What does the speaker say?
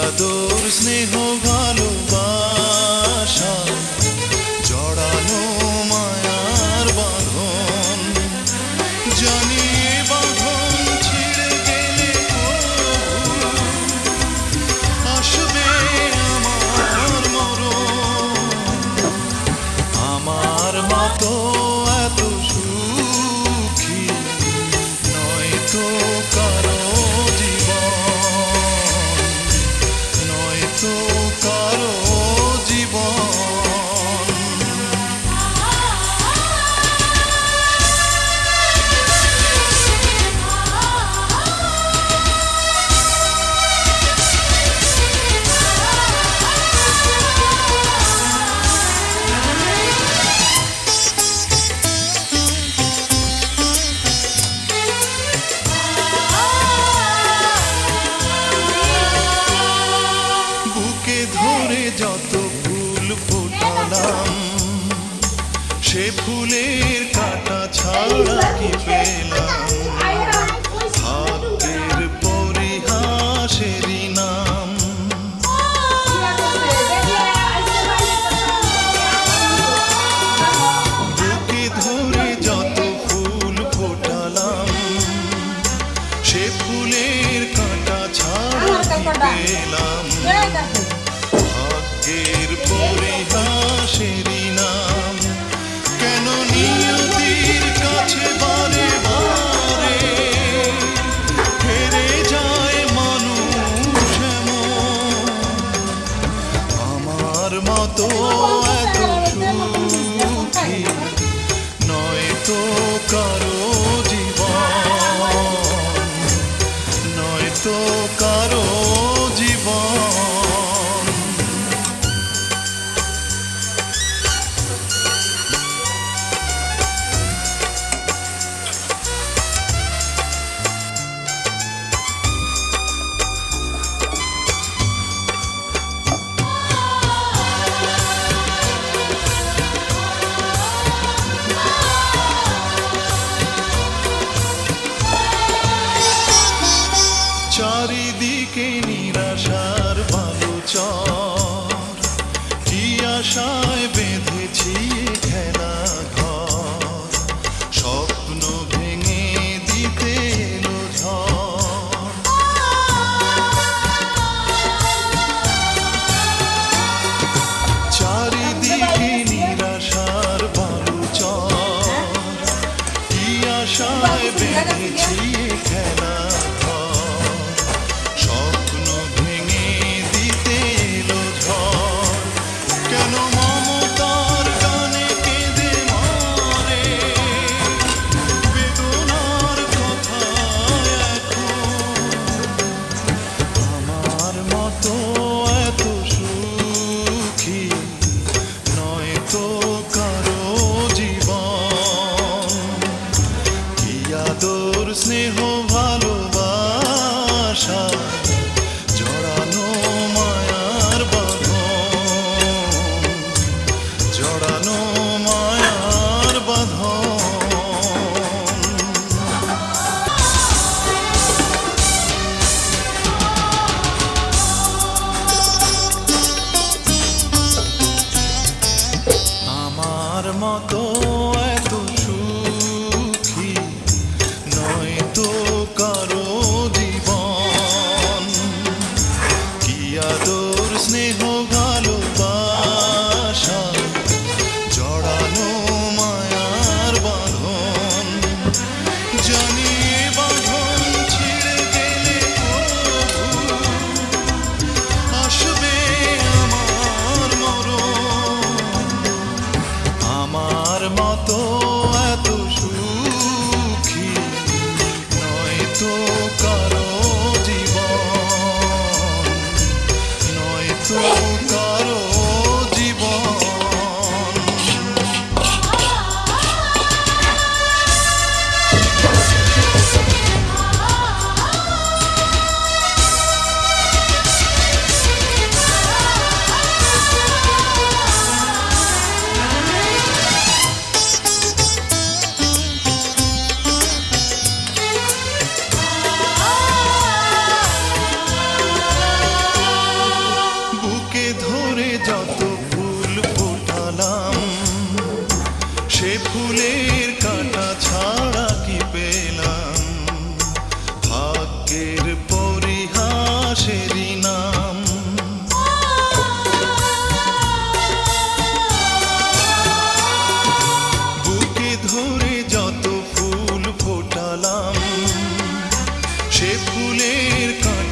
আদর স্নেহ ভালোবাসা জড়ানো মায়ার বাঁধন, জানি বাঁধন ছিঁড়ে গেলে আসবে আমার মরণ। আমার মতো এত সুখী নয় তো কারো তো কারো জীবন। ধরে যত ফুল ফোটালাম সে ফুলের কাঁটা ছাড়া কি পেলাম, ভাগ্যের পরিহাসেরই নাম। বুকে ধরে যত ফুল ফোটালাম সে ফুলের কাঁটা ছাড়া কি পেলাম, ভাগ্যের পরিহাসেরই নাম। কেন নিয়তির কাছে বারে বারে হেরে যায় মানুষ এমন, আমার মতো এত সুখী নয় তো কারো জীবন, নয় তো কারো জীবন। চারিদিকে নিরাশার বালুচর, কি আশায় বেঁধেছি খেলা ঘর, স্বপ্ন ভেঙে দিতে এলো ঝড়। চারিদিকে নিরাশার বালুচর, কি আশায় বেঁধেছি খেলা স্নেহ ভালোবাসা জড়ানো মায়ার বাঁধন, জড়ানো মায়ার বাঁধন। আমার মতো এত সুখী নয় তো কারো জীবন, কি আদর স্নেহ ভালোবাসা জড়ানো মায়ার বাঁধন, জানি বাঁধন ছিঁড়ে গেলে আসবে আমার মরণ। আমার মতো এত সুখী নয় তো কারো জীবন, নয় তো কারো জীবন। সে ফুলের কাঁটা